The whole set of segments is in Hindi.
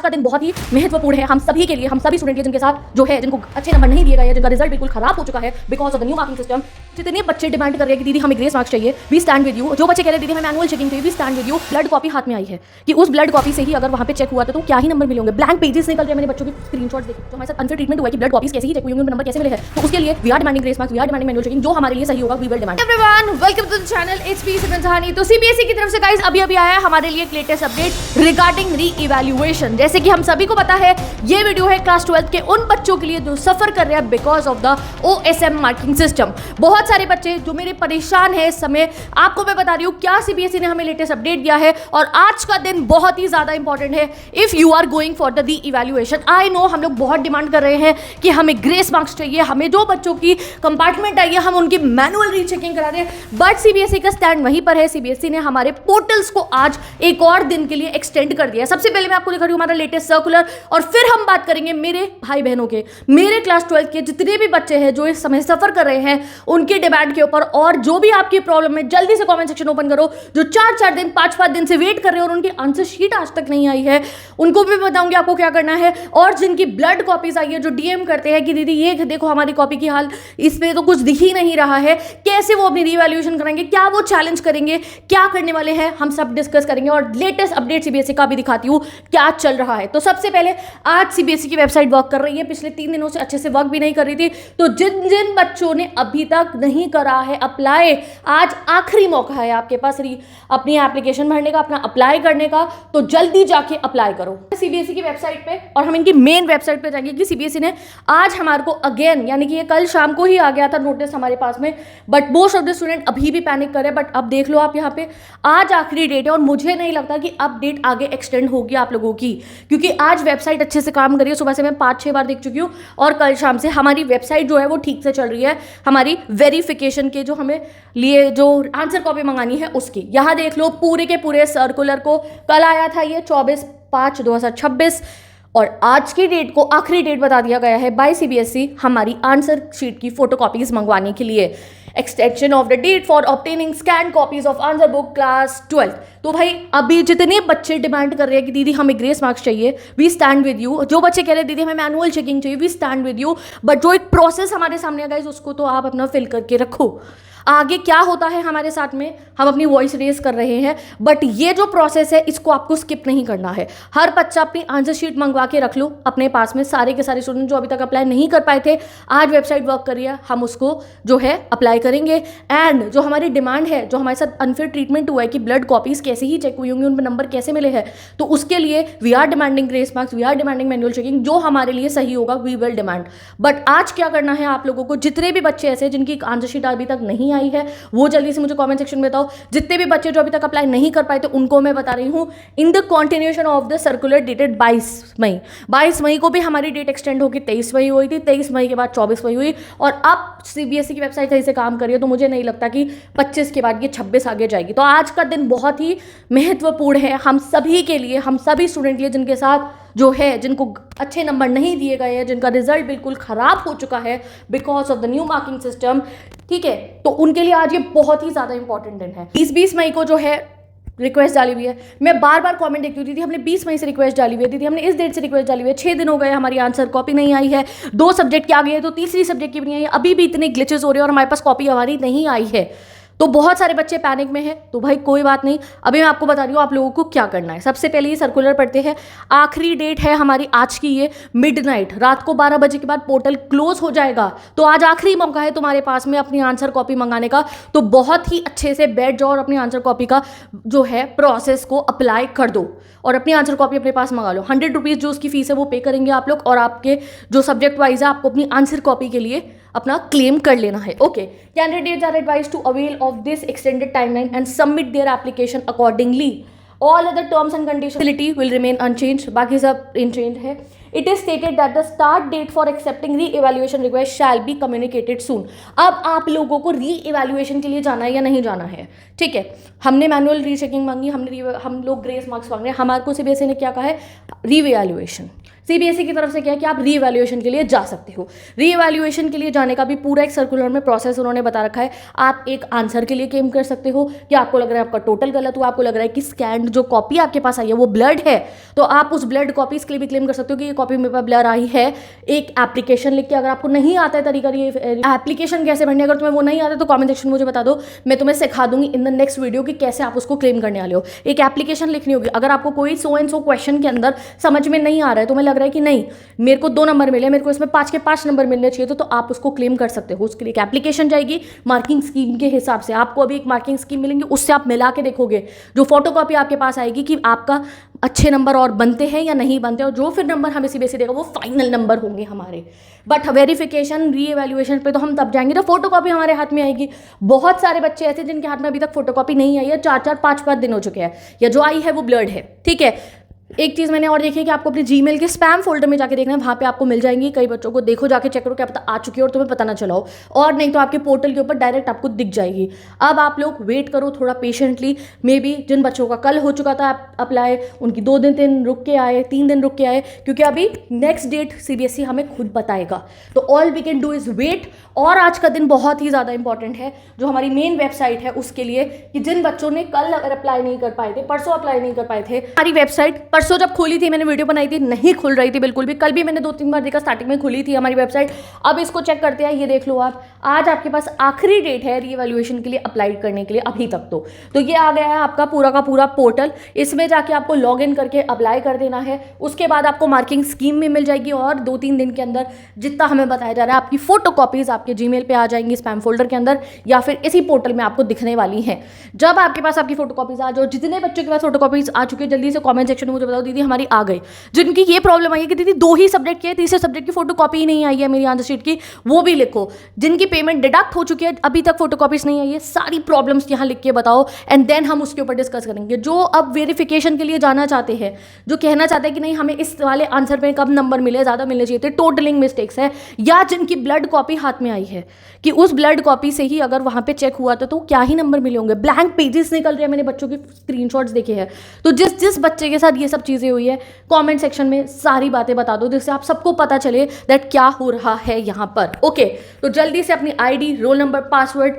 का दिन बहुत ही महत्वपूर्ण है हम सभी के लिए, हम सभी स्टूडेंट जिनके साथ जो है, जिनको अच्छे नंबर नहीं दिए गए हैं, जिनका रिजल्ट बिल्कुल खराब हो चुका है because of the new marking system. जितने बच्चे डिमांड कर रहे हैं कि दीदी हमें ग्रेस मार्क्स चाहिए, वी स्टैंड विद यू। जो बच्चे कह रहे हैं दीदी हमें मैनुअल चेकिंग चाहिए, we stand with you. Blood copy हाथ में आई है कि उस ब्लड कॉपी से ही अगर वहाँ पे चेक हुआ तो क्या ही नंबर मिले होंगे। ब्लैंक पेजेस निकल रहे हैं, मैंने बच्चों की स्क्रीनशॉट्स देखे जो हमारे साथ अनफेयर ट्रीटमेंट हुआ है कि ब्लड कॉपीज कैसे ही चेक हुई होंगे, नंबर कैसे मिले हैं। तो उसके लिए we are demanding grace marks, we are demanding manual checking, जो हमारे लिए सही होगा we will demand. Everyone welcome to the channel, it's me Simran Sahani. तो सीबीएसई की तरफ से गाइस अभी आया है हमारे लिए एक लेटेस्ट अपडेट रिगार्डिंग री इवैल्यूएशन। जैसे कि हम सभी को पता है ये वीडियो है क्लास 12 के उन बच्चों के लिए जो सफर कर रहे हैं because of the OSM marking system. बहुत सारे बच्चे जो मेरे परेशान है इस समय, आपको मैं बता रही हूँ क्या सीबीएसई ने हमें लेटेस्ट अपडेट दिया है। और आज का दिन बहुत ही ज्यादा इंपॉर्टेंट है if you are going for the reevaluation. I know हम लोग बहुत डिमांड कर रहे हैं कि हमें ग्रेस मार्क्स चाहिए, हमें जो बच्चों की कंपार्टमेंट आई है हम उनकी मैनुअल रीचेकिंग करा दें, बट सीबीएसई का स्टैंड वहीं पर है। सीबीएसई ने हमारे पोर्टल्स को आज एक और दिन के लिए एक्सटेंड कर दिया। सबसे पहले मैं आपको दिखा रही हूँ हमारा लेटेस्ट सर्कुलर, और फिर हम बात करेंगे मेरे भाई बहनों के, मेरे क्लास 12 के जितने भी बच्चे हैं जो इस समय सफर कर रहे हैं उनकी डिमांड के ऊपर। और जो भी आपकी प्रॉब्लम है जल्दी से कमेंट सेक्शन ओपन करो। जो 4-4 दिन 5-5 दिन से वेट कर रहे हैं और उनकी आंसर शीट आज तक नहीं आई है, उनको भी बताऊंगी आपको क्या करना है। और जिनकी ब्लड कॉपीज आई है, जो डीएम करते हैं कि दीदी ये देखो हमारी कॉपी की हाल, इसमें तो कुछ दिख ही नहीं रहा है, कैसे वो अपनी रीवैल्यूएशन कराएंगे, क्या वो चैलेंज करेंगे, क्या करने वाले हैं, हम सब डिस्कस करेंगे। और लेटेस्ट अपडेट सीबीएसई का भी दिखाती हूँ क्या चल रहा है। तो सबसे पहले आज सीबीएसई की वेबसाइट वर्क कर रही है, पिछले 3 दिनों से अच्छे से वर्क भी नहीं कर रही थी। तो जिन जिन बच्चों ने अभी तक नहीं करा है अप्लाई, आज आखिरी मौका है आपके पास अपनी एप्लीकेशन भरने का, अपना अप्लाई करने का, तो जल्दी जाके अप्लाई करो सीबीएसई की वेबसाइट पे। और हम इनकी मेन वेबसाइट पे जाएंगे कि सीबीएसई ने आज हमारे को अगेन, यानी कि ये कल शाम को ही आ गया था नोटिस हमारे पास में, but most of the student अभी भी पैनिक कर रहे हैं। बट अब देख लो आप यहाँ पे आज आखिरी डेट है और मुझे नहीं लगता कि अब डेट आगे एक्सटेंड होगी आप लोगों की, क्योंकि आज वेबसाइट अच्छे से काम कर रही है। सुबह से मैं 5-6 बार देख चुकी हूँ और कल शाम से हमारी वेबसाइट जो है वो ठीक से चल रही है। हमारी वेरिफिकेशन के जो हमें लिए जो आंसर कॉपी मंगानी है उसकी, यहाँ देख लो पूरे के पूरे सर्कुलर को कल आया था ये 24/5/2026 और आज की डेट को आखिरी डेट बता दिया गया है बाय सीबीएसई हमारी आंसर शीट की फोटोकॉपीज मंगवाने के लिए। Extension of the date for obtaining scan copies of answer book class 12। तो भाई अभी जितने बच्चे डिमांड कर रहे हैं कि दीदी हमें ग्रेस मार्क्स चाहिए, वी स्टैंड विद यू। जो बच्चे कह रहे हैं दीदी हमें मैनुअल चेकिंग चाहिए, we stand with you. But जो एक प्रोसेस हमारे सामने आ गया उसको तो आप अपना फिल करके रखो। आगे क्या होता है हमारे साथ में, हम अपनी वॉइस रेज कर रहे हैं, बट ये जो प्रोसेस है इसको आपको स्किप नहीं करना है। हर बच्चा अपनी आंसर शीट मंगवा के रख लो अपने पास में। सारे के सारे स्टूडेंट जो अभी तक अप्लाई नहीं कर पाए थे, आज वेबसाइट वर्क कर रही है, हम उसको जो है अप्लाई करेंगे। एंड जो हमारी डिमांड है, जो हमारे साथ अनफेयर ट्रीटमेंट हुआ है कि ब्लड कॉपीज कैसे ही चेक हुई होंगी, उन पर नंबर कैसे मिले हैं, तो उसके लिए we are demanding grace marks, we are demanding manual checking, जो हमारे लिए सही होगा वी विल डिमांड। बट आज क्या करना है आप लोगों को, जितने भी बच्चे ऐसे जिनकी आंसर शीट अभी तक नहीं आई है वो जल्दी से मुझे कमेंट सेक्शन में बताओ। जितने भी बच्चे जो अभी तक अप्लाई नहीं कर पाए थे उनको मैं बता रही हूँ, in the continuation of the circular dated 22 मई को भी हमारी डेट एक्सटेंड होगी। 23 मई हुई थी, 23 मई के बाद 24 मई हुई, और अब सीबीएसई की वेबसाइट सही से काम कर रही है, तो मुझे नहीं लगता कि 25 के बाद ये 26 आगे जाएगी। तो आज का दिन बहुत ही महत्वपूर्ण है हम सभी के लिए, हम सभी स्टूडेंट के लिए जिनके साथ जो है, जिनको अच्छे नंबर नहीं दिए गए हैं, जिनका रिजल्ट बिल्कुल खराब हो चुका है because of the new marking system, ठीक है। तो उनके लिए आज ये बहुत ही ज़्यादा इंपॉर्टेंट दिन है। 20 मई को जो है रिक्वेस्ट डाली हुई है, मैं बार बार कमेंट देखती हुई, दीदी हमने 20 मई से रिक्वेस्ट डाली हुई है, दीदी हमने इस डेट से रिक्वेस्ट डाली हुई है, 6 दिन हो गए हमारी आंसर कॉपी नहीं आई है, 2 सब्जेक्ट की आ गई है तो तीसरी सब्जेक्ट की भी नहीं आई है, अभी भी इतने ग्लिचेस हो रहे हैं और हमारे पास कॉपी हमारी नहीं आई है। तो बहुत सारे बच्चे पैनिक में हैं। तो भाई कोई बात नहीं, अभी मैं आपको बता रही हूँ आप लोगों को क्या करना है। सबसे पहले ये सर्कुलर पढ़ते हैं। आखिरी डेट है हमारी आज की ये मिडनाइट, रात को 12 बजे के बाद पोर्टल क्लोज हो जाएगा। तो आज आखिरी मौका है तुम्हारे पास में अपनी आंसर कॉपी मंगाने का। तो बहुत ही अच्छे से बैठ जाओ और अपनी आंसर कॉपी का जो है प्रोसेस को अप्लाई कर दो और अपनी आंसर कॉपी अपने पास मंगा लो। 100 रुपीज़ जो उसकी फीस है वो पे करेंगे आप लोग, और आपके जो सब्जेक्ट वाइज है आपको अपनी आंसर कॉपी के लिए अपना क्लेम कर लेना है। Okay, candidates are advised to avail of this extended timeline and submit their application accordingly. All other terms and condition will remain unchanged, बाकी सब इनचेंज है। It is stated that the start date for accepting re evaluation request shall be communicated soon. अब आप लोगों को री इवैल्यूएशन के लिए जाना है या नहीं जाना है, ठीक है। हमने मैनुअल री चेकिंग मांगी, हम लोग ग्रेस मार्क्स मांग रहे हैं, हमारे को सीबीएसई ने क्या कहा है, री इवैल्यूएशन। सीबीएसई की तरफ से क्या है कि आप री इवैल्यूएशन के लिए जा सकते हो। री इवैल्यूएशन के लिए जाने का भी पूरा एक सर्कुलर में प्रोसेस उन्होंने बता रखा है। आप एक आंसर के लिए क्लेम कर सकते हो कि आपको लग रहा है आपका टोटल गलत हुआ, आपको लग रहा है कि स्कैन्ड जो कॉपी आपके पास आई है वो ब्लड है, तो आप उस ब्लड कॉपीज के लिए भी क्लेम कर सकते हो कि ये कॉपी मेरे पास ब्लर आई है। एक एप्लीकेशन लिख के, अगर आपको नहीं आता है तरीका ये एप्लीकेशन कैसे भरनी, अगर तुम्हें वो नहीं आता तो कमेंट सेक्शन में मुझे बता दो, मैं तुम्हें सिखा दूंगी इन द नेक्स्ट वीडियो कि कैसे आप उसको क्लेम करने वाले हो। एक एप्लीकेशन लिखनी होगी। अगर आपको कोई सो एंड सो क्वेश्चन के अंदर समझ में नहीं आ रहा है, तुम्हें लग रहा है कि नहीं मेरे को 2 नंबर मिले, मेरे को इसमें 5 के 5 नंबर मिलने चाहिए, तो आप उसको क्लेम कर सकते हो। उसके लिए एक एप्लीकेशन जाएगी मार्किंग स्कीम के हिसाब से। आपको अभी एक मार्किंग स्कीम मिलेंगी, उससे आप मिला के देखोगे, जो फोटोकॉपी आपके पास आएगी कि आपका अच्छे नंबर और बनते हैं या नहीं बनते, और जो फिर नंबर हमें सीबीएसई देगा वो फाइनल नंबर होंगे हमारे। बट वेरिफिकेशन री इवैल्यूएशन पे तो हम तब जाएंगे जब फोटोकॉपी हमारे हाथ में आएगी। बहुत सारे बच्चे ऐसे जिनके हाथ में अभी तक फोटोकॉपी नहीं आई है, 4-4 5-5 दिन हो चुके हैं, या जो आई है वो ब्लर्ड है। ठीक है, एक चीज़ मैंने और देखी है कि आपको अपने जीमेल के स्पैम फोल्डर में जाके देखना है, वहाँ पे आपको मिल जाएंगी। कई बच्चों को देखो, जाके चेक करो क्या पता आ चुकी है और तुम्हें पता ना चला हो, और नहीं तो आपके पोर्टल के ऊपर डायरेक्ट आपको दिख जाएगी। अब आप लोग वेट करो थोड़ा पेशेंटली। मे बी जिन बच्चों का कल हो चुका था अप्लाई, उनकी 2 दिन रुक के आए, 3 दिन रुक के आए, क्योंकि अभी नेक्स्ट डेट सीबीएसई हमें खुद बताएगा। तो all we can do is wait. और आज का दिन बहुत ही ज़्यादा इंपॉर्टेंट है, जो हमारी मेन वेबसाइट है उसके लिए, कि जिन बच्चों ने कल अगर अप्लाई नहीं कर पाए थे, परसों अप्लाई नहीं कर पाए थे, हमारी वेबसाइट परसों जब खोली थी, मैंने वीडियो बनाई थी, नहीं खुल रही थी बिल्कुल भी। कल भी मैंने 2-3 बार देखा, स्टार्टिंग में खुली थी हमारी वेबसाइट। अब इसको चेक करते हैं, ये देख लो आप, आज आपके पास आखिरी डेट है रीइवैल्यूएशन के लिए अप्लाई करने के लिए अभी तक। तो ये आ गया है आपका पूरा का पूरा पोर्टल। इसमें जाके आपको लॉग इन करके अप्लाई कर देना है। उसके बाद आपको मार्किंग स्कीम में मिल जाएगी, और 2-3 दिन के अंदर जितना हमें बताया जा रहा है आपकी फोटो कॉपीज आपके जीमेल पे आ जाएंगी स्पैम फोल्डर के अंदर, या फिर इसी पोर्टल में आपको दिखने वाली हैं। जब आपके पास आपकी फोटो कॉपीज आ जाओ, जितने बच्चों के पास फोटो कॉपीज आ चुके हैं जल्दी से कमेंट सेक्शन में मुझे बताओ दीदी हमारी आ गई। जिनकी ये प्रॉब्लम आई है कि दीदी 2 ही सब्जेक्ट के, तीसरे सब्जेक्ट की फोटो कॉपी ही नहीं आई है मेरी आंसर शीट की, वो भी लिखो। जिनकी पेमेंट डिडक्ट हो चुकी है, अभी तक फोटो कॉपीज नहीं आई है, सारी प्रॉब्लम्स यहाँ लिख के बताओ, एंड देन हम उसके ऊपर डिस्कस करेंगे। जो अब वेरिफिकेशन के लिए जाना चाहते हैं, जो कहना चाहते हैं कि नहीं हमें इस वाले आंसर में कम नंबर मिले, ज़्यादा मिलने चाहिए थे, टोटलिंग मिस्टेक्स है, या जिनकी ब्लड कॉपी हाथ में आई है कि उस ब्लड कॉपी से ही अगर वहाँ पे चेक हुआ था तो क्या ही नंबर मिले होंगे, ब्लैंक पेजेस निकल रहे हैं, मैंने बच्चों के स्क्रीनशॉट्स देखे हैं। तो जिस बच्चे के साथ ये सब चीज़ें हुई है, कमेंट सेक्शन में सारी बातें बता दो, जिससे आप सबको पता चले दैट क्या हो रहा है यहाँ पर। ओके, तो जल्दी से अपनी ID, roll number, password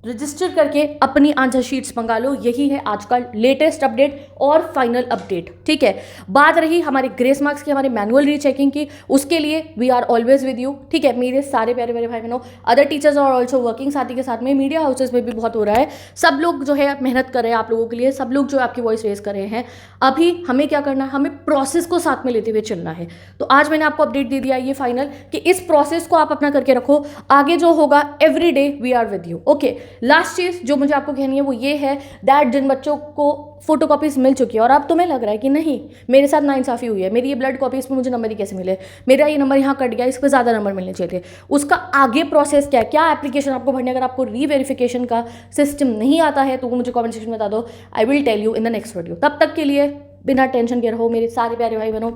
register करके अपनी आंसर शीट्स मंगा लो। यही है आज का लेटेस्ट अपडेट और फाइनल अपडेट। ठीक है, बात रही हमारे ग्रेस मार्क्स की, हमारे मैनुअल रीचेकिंग की, उसके लिए we are always with you. ठीक है, मेरे सारे प्यारे प्यारे भाई बहनों, अदर टीचर्स और ऑल्सो वर्किंग, साथी के साथ में मीडिया हाउसेज में भी बहुत हो रहा है। सब लोग जो है मेहनत कर रहे हैं आप लोगों के लिए, सब लोग जो आपकी वॉइस रेज कर रहे हैं। अभी हमें क्या करना है, हमें प्रोसेस को साथ में लेते हुए चलना है। तो आज मैंने आपको अपडेट दे दिया ये फाइनल कि इस प्रोसेस को आप अपना करके रखो, आगे जो होगा every day we are with you. Okay, last चीज़ जो मुझे आपको कहनी है वो ये है दैट जिन बच्चों को फोटो कॉपीज मिल चुकी है और अब तुम्हें लग रहा है कि नहीं मेरे साथ नाइंसाफ़ी हुई है, मेरी ये ब्लड कॉपी इसमें मुझे नंबर ही कैसे मिले, मेरा ये नंबर यहाँ कट गया, इस पर ज़्यादा नंबर मिलने चाहिए थे, उसका आगे प्रोसेस क्या है, क्या एप्लीकेशन आपको भरने, अगर आपको रीवेरिफिकेशन का सिस्टम नहीं आता है तो वो मुझे कमेंट सेक्शन में बता दो, I will tell you in the next video. तब तक के लिए बिना टेंशन के रहो मेरे सारे प्यारे भाई बहनों,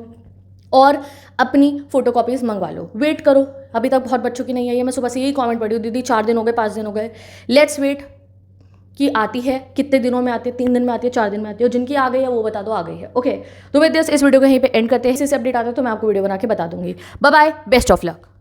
और अपनी फोटो कॉपीज़ मंगवा लो। वेट करो, अभी तक बहुत बच्चों की नहीं आई है, मैं सुबह से यही कमेंट पढ़ी हूँ, दीदी 4 दिन हो गए, 5 दिन हो गए। लेट्स वेट कि आती है, कितने दिनों में आती है, 3 दिन में आती है, 4 दिन में आती है, और जिनकी आ गई है वो बता दो आ गई है। ओके, तो विद दिस इस वीडियो को यहीं पे एंड करते हैं। इससे अपडेट आता है तो मैं आपको वीडियो बना के बता दूंगी। Bye bye, best of luck.